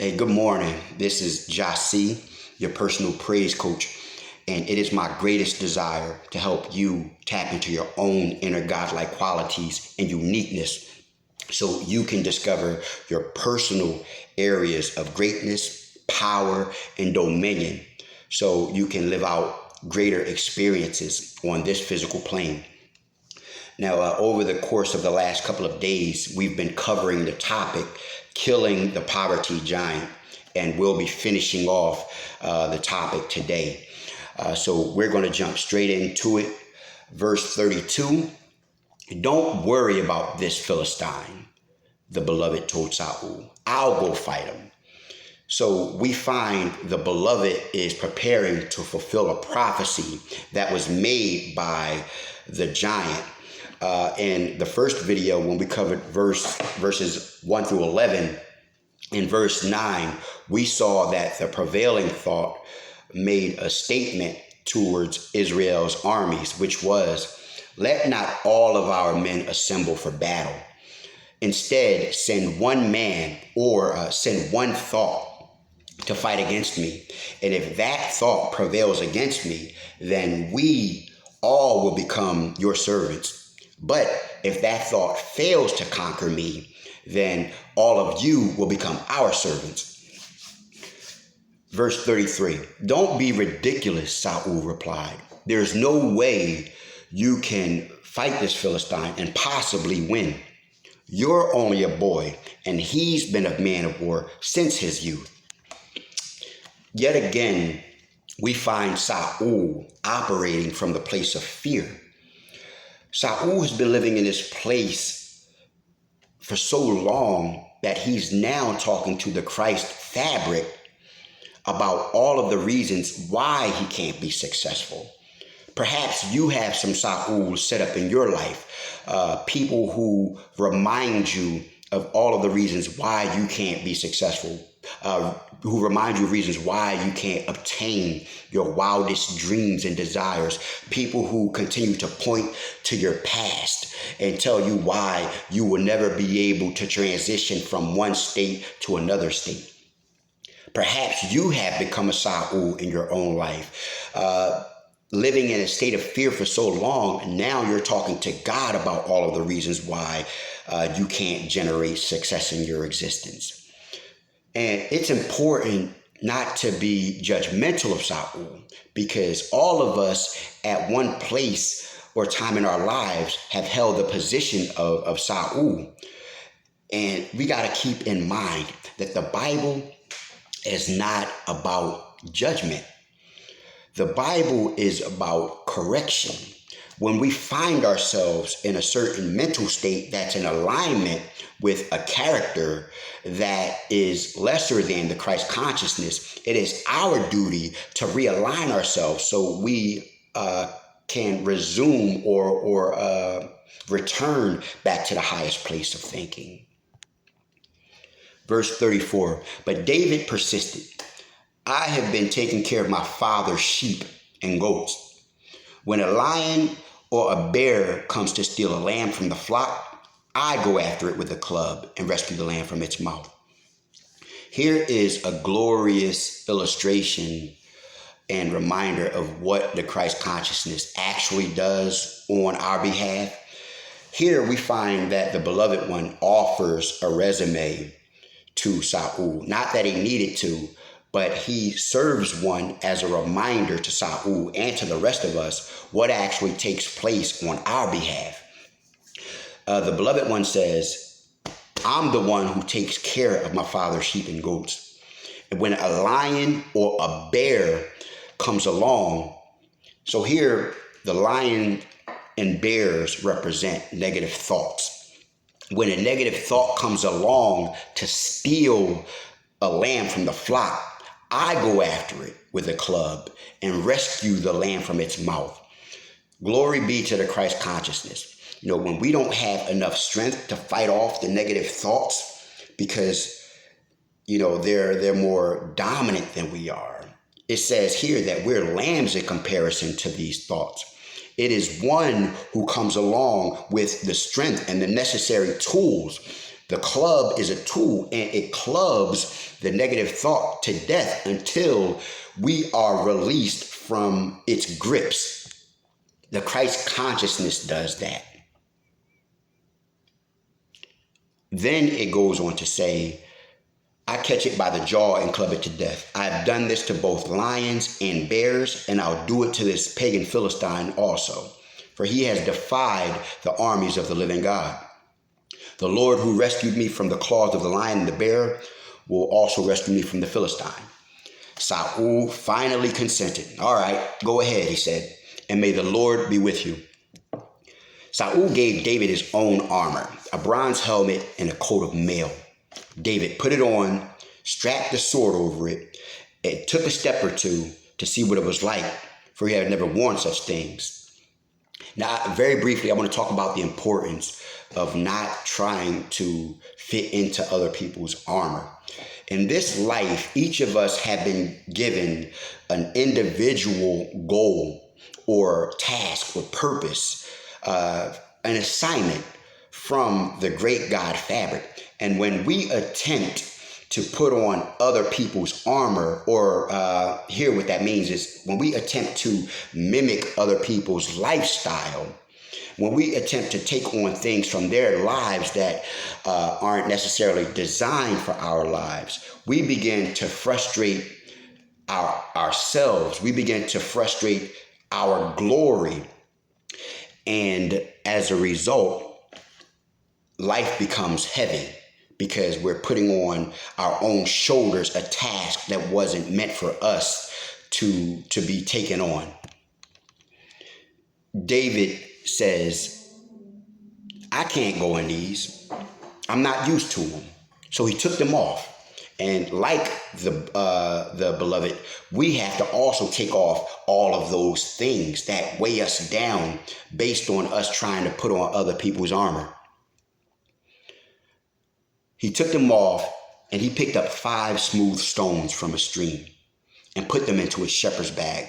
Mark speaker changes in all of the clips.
Speaker 1: Hey, good morning. This is Jasi, your personal praise coach, and it is my greatest desire to help you tap into your own inner godlike qualities and uniqueness so you can discover your personal areas of greatness, power, and dominion so you can live out greater experiences on this physical plane. Now, over the course of the last couple of days, we've been covering the topic, killing the poverty giant, and we'll be finishing off the topic today. So we're going to jump straight into it. Verse 32, don't worry about this Philistine, the beloved told Saul. I'll go fight him. So we find the beloved is preparing to fulfill a prophecy that was made by the giant. In the first video, when we covered verses 1 through 11, in verse 9, we saw that the prevailing thought made a statement towards Israel's armies, which was, let not all of our men assemble for battle. Instead, send one man or send one thought to fight against me. And if that thought prevails against me, then we all will become your servants. But if that thought fails to conquer me, then all of you will become our servants. Verse 33, don't be ridiculous, Saul replied. There's no way you can fight this Philistine and possibly win. You're only a boy, and he's been a man of war since his youth. Yet again, we find Saul operating from the place of fear. Saul has been living in this place for so long that he's now talking to the Christ fabric about all of the reasons why he can't be successful. Perhaps you have some Saul set up in your life, people who remind you of all of the reasons why you can't be successful, who remind you of reasons why you can't obtain your wildest dreams and desires, people who continue to point to your past and tell you why you will never be able to transition from one state to another state. Perhaps you have become a Saul in your own life, living in a state of fear for so long, and now you're talking to God about all of the reasons why you can't generate success in your existence. And it's important not to be judgmental of Saul, because all of us at one place or time in our lives have held the position of Saul. And we got to keep in mind that the Bible is not about judgment. The Bible is about correction. When we find ourselves in a certain mental state that's in alignment with a character that is lesser than the Christ consciousness, it is our duty to realign ourselves so we can resume or return back to the highest place of thinking. Verse 34, but David persisted. I have been taking care of my father's sheep and goats. When a lion or a bear comes to steal a lamb from the flock, I go after it with a club and rescue the lamb from its mouth. Here is a glorious illustration and reminder of what the Christ consciousness actually does on our behalf. Here we find that the beloved one offers a resume to Saul. Not that he needed to, but he serves one as a reminder to Saul and to the rest of us what actually takes place on our behalf. The beloved one says, I'm the one who takes care of my father's sheep and goats. And when a lion or a bear comes along, so here the lion and bears represent negative thoughts. When a negative thought comes along to steal a lamb from the flock, I go after it with a club and rescue the lamb from its mouth. Glory be to the Christ consciousness. You know, when we don't have enough strength to fight off the negative thoughts because, you know, they're more dominant than we are. It says here that we're lambs in comparison to these thoughts. It is one who comes along with the strength and the necessary tools The club is a tool, and it clubs the negative thought to death until we are released from its grips. The Christ consciousness does that. Then it goes on to say, I catch it by the jaw and club it to death. I have done this to both lions and bears, and I'll do it to this pagan Philistine also. For he has defied the armies of the living God. The Lord who rescued me from the claws of the lion and the bear will also rescue me from the Philistine. Saul finally consented. All right, go ahead, he said, and may the Lord be with you. Saul gave David his own armor, a bronze helmet and a coat of mail. David put it on, strapped the sword over it, and took a step or two to see what it was like, for he had never worn such things. Now, very briefly, I want to talk about the importance of not trying to fit into other people's armor. In this life, each of us have been given an individual goal or task or purpose, an assignment from the great God fabric. And when we attempt to put on other people's armor, or here what that means is when we attempt to mimic other people's lifestyle, when we attempt to take on things from their lives that aren't necessarily designed for our lives, we begin to frustrate ourselves. We begin to frustrate our glory. And as a result, life becomes heavy because we're putting on our own shoulders a task that wasn't meant for us to be taken on. David says, I can't go in these. I'm not used to them. So he took them off. And like the beloved, we have to also take off all of those things that weigh us down based on us trying to put on other people's armor. He took them off and he picked up 5 smooth stones from a stream and put them into his shepherd's bag.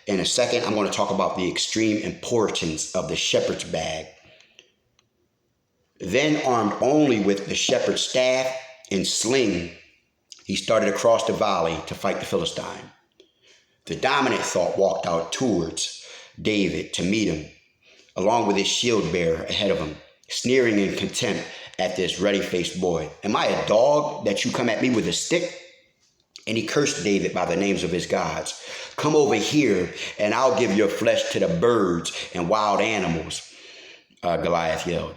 Speaker 1: In a second, I'm going to talk about the extreme importance of the shepherd's bag. Then, armed only with the shepherd's staff and sling, he started across the valley to fight the Philistine. The dominant thought walked out towards David to meet him, along with his shield bearer ahead of him, sneering in contempt at this ruddy-faced boy. Am I a dog that you come at me with a stick? And he cursed David by the names of his gods. Come over here and I'll give your flesh to the birds and wild animals, Goliath yelled.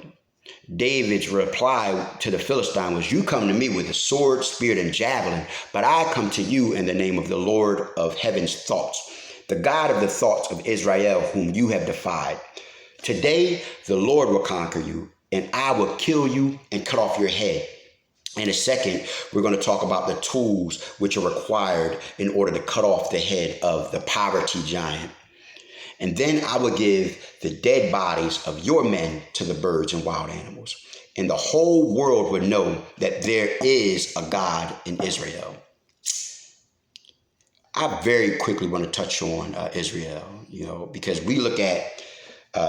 Speaker 1: David's reply to the Philistine was, you come to me with a sword, spear, and javelin, but I come to you in the name of the Lord of heaven's thoughts, the God of the thoughts of Israel, whom you have defied. Today, the Lord will conquer you, and I will kill you and cut off your head. In a second, we're going to talk about the tools which are required in order to cut off the head of the poverty giant. And then I will give the dead bodies of your men to the birds and wild animals. And the whole world would know that there is a God in Israel. I very quickly want to touch on Israel, because we look at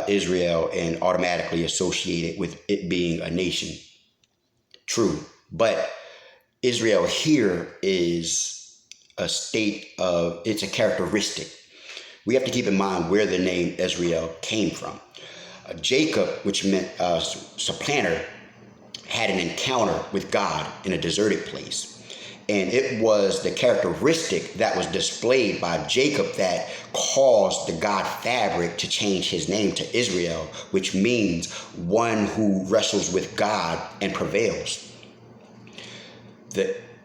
Speaker 1: Israel and automatically associate it with it being a nation. True. But Israel here is it's a characteristic. We have to keep in mind where the name Israel came from. Jacob, which meant supplanter, had an encounter with God in a deserted place. And it was the characteristic that was displayed by Jacob that caused the God fabric to change his name to Israel, which means one who wrestles with God and prevails.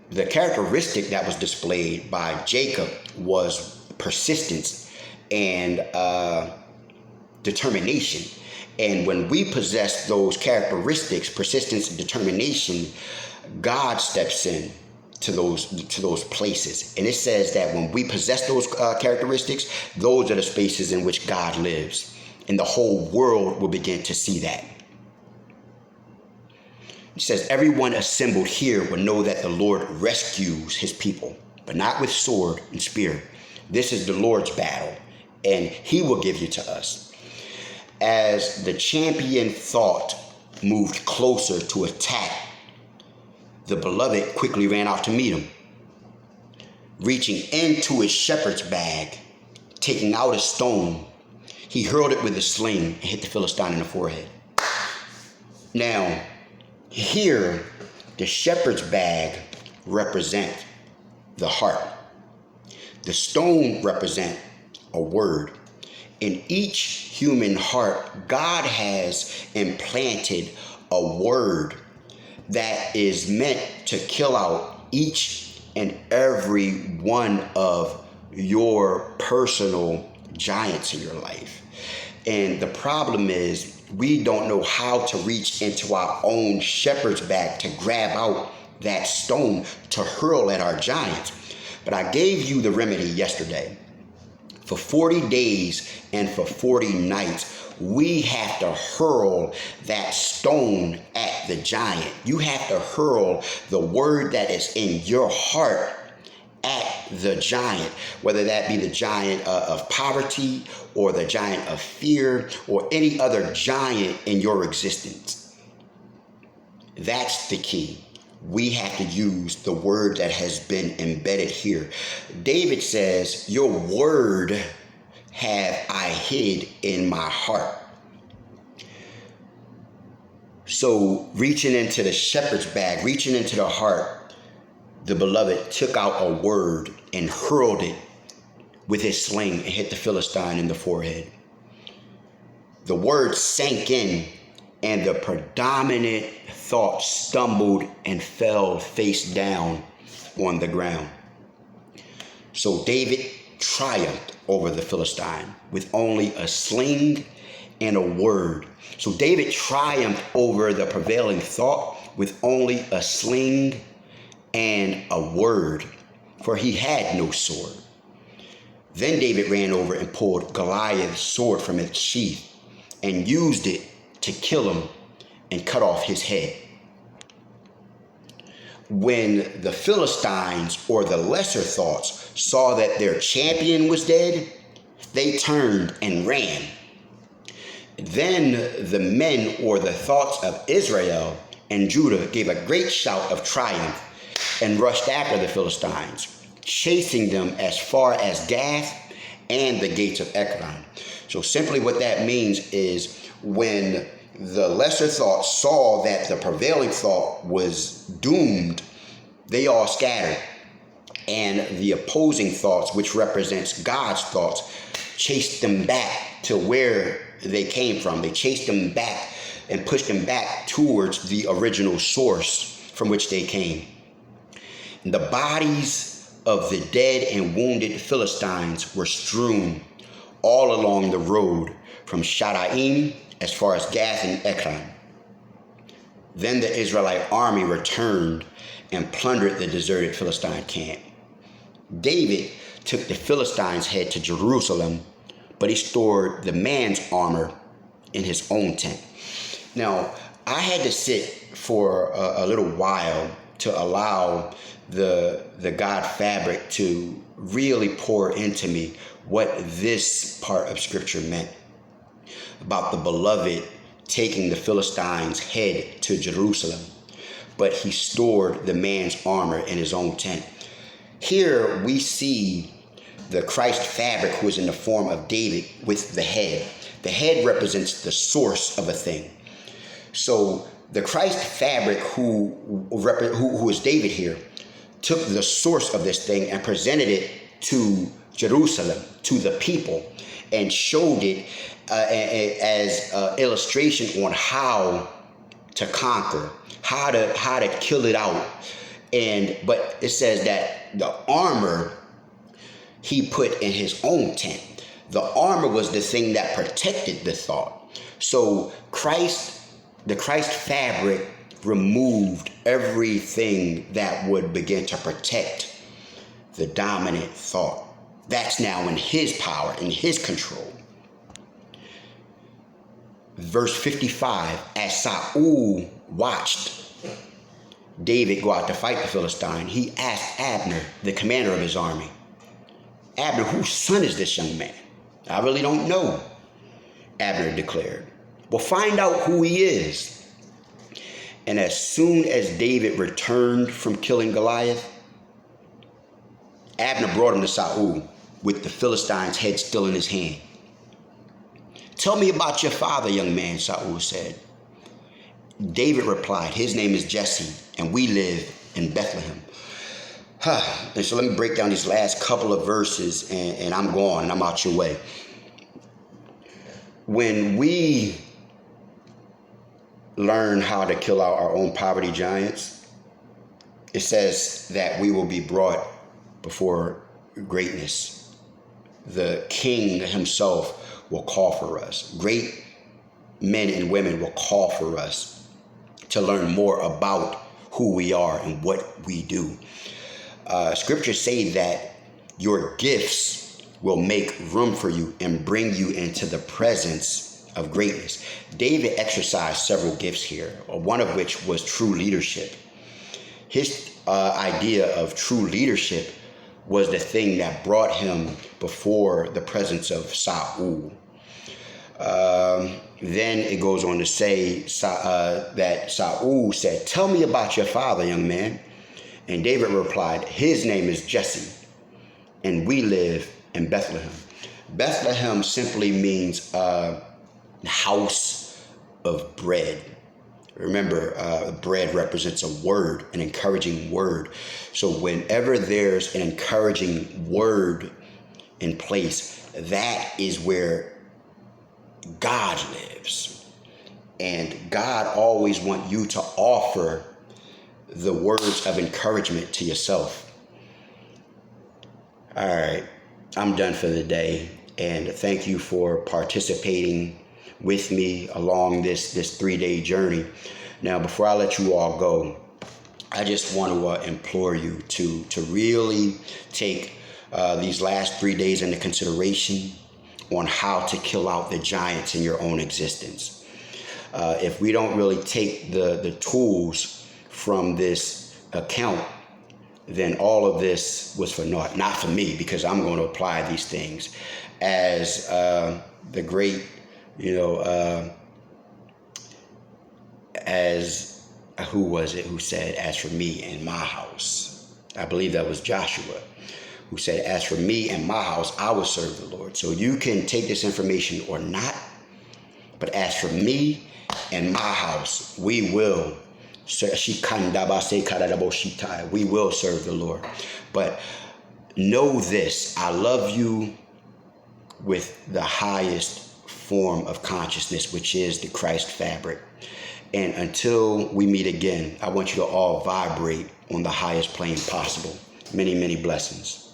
Speaker 1: The characteristic that was displayed by Jacob was persistence and determination. And when we possess those characteristics, persistence and determination, God steps in to those places. And it says that when we possess those characteristics, those are the spaces in which God lives. And the whole world will begin to see that. It says, everyone assembled here will know that the Lord rescues his people, but not with sword and spear. This is the Lord's battle, and he will give you to us. As the champion thought moved closer to attack the beloved quickly ran out to meet him. Reaching into his shepherd's bag, taking out a stone, he hurled it with a sling and hit the Philistine in the forehead. Now, here, the shepherd's bag represents the heart. The stone represents a word. In each human heart, God has implanted a word that is meant to kill out each and every one of your personal giants in your life. And the problem is we don't know how to reach into our own shepherd's bag to grab out that stone to hurl at our giants. But I gave you the remedy yesterday. For 40 days and for 40 nights, we have to hurl that stone at the giant. You have to hurl the word that is in your heart at the giant, whether that be the giant of poverty or the giant of fear or any other giant in your existence. That's the key. We have to use the word that has been embedded here. David says, your word have I hid in my heart. So reaching into the shepherd's bag, reaching into the heart, the beloved took out a word and hurled it with his sling and hit the Philistine in the forehead. The word sank in, and the predominant thought stumbled and fell face down on the ground. So David triumphed over the Philistine with only a sling and a word. So David triumphed over the prevailing thought with only a sling and a word, for he had no sword. Then David ran over and pulled Goliath's sword from its sheath and used it to kill him and cut off his head. When the Philistines, or the lesser thoughts, saw that their champion was dead, they turned and ran. Then the men, or the thoughts of Israel and Judah, gave a great shout of triumph and rushed after the Philistines, chasing them as far as Gath and the gates of Ekron. So simply what that means is when the lesser thoughts saw that the prevailing thought was doomed, they all scattered. And the opposing thoughts, which represents God's thoughts, chased them back to where they came from. They chased them back and pushed them back towards the original source from which they came. And the bodies of the dead and wounded Philistines were strewn all along the road from Shadaim as far as Gath and Ekron. Then the Israelite army returned and plundered the deserted Philistine camp. David took the Philistines' head to Jerusalem, but he stored the man's armor in his own tent. Now, I had to sit for a little while to allow the God fabric to really pour into me what this part of scripture meant about the beloved taking the Philistines' head to Jerusalem, but he stored the man's armor in his own tent. Here we see the Christ fabric, who is in the form of David, with the head. The head represents the source of a thing. So the Christ fabric, who is David here, took the source of this thing and presented it to Jerusalem, to the people, and showed it as an illustration on how to conquer, how to kill it out. But it says that the armor he put in his own tent. The armor was the thing that protected the thought. So the Christ fabric removed everything that would begin to protect the dominant thought. That's now in his power, in his control. Verse 55, as Saul watched David go out to fight the Philistine, he asked Abner, the commander of his army, Abner, whose son is this young man? I really don't know, Abner declared. Well, find out who he is. And as soon as David returned from killing Goliath, Abner brought him to Saul with the Philistine's head still in his hand. "Tell me about your father, young man," Saul said. David replied, "His name is Jesse, and we live in Bethlehem." And so let me break down these last couple of verses, and I'm gone, and I'm out your way. When we learn how to kill out our own poverty giants, it says that we will be brought before greatness. The king himself will call for us. Great men and women will call for us to learn more about who we are and what we do. Scriptures say that your gifts will make room for you and bring you into the presence of greatness. David exercised several gifts here, one of which was true leadership. His idea of true leadership was the thing that brought him before the presence of Saul. Then it goes on to say that Saul said, "Tell me about your father, young man." And David replied, "His name is Jesse, and we live in Bethlehem." Bethlehem simply means house of bread. Remember, bread represents a word, an encouraging word. So whenever there's an encouraging word in place, that is where God lives. And God always wants you to offer the words of encouragement to yourself. All right, I'm done for the day. And thank you for participating with me along this 3-day journey. Now, before I let you all go, I just want to implore you to really take these last 3 days into consideration on how to kill out the giants in your own existence. If we don't really take the tools from this account, then all of this was for naught. Not for me, because I'm going to apply these things. As the great, as who was it who said, "As for me and my house," I believe that was Joshua, who said, "As for me and my house, I will serve the Lord." So you can take this information or not, but as for me and my house, we will serve the Lord. But know this, I love you with the highest form of consciousness, which is the Christ fabric. And until we meet again, I want you to all vibrate on the highest plane possible. Many, many blessings.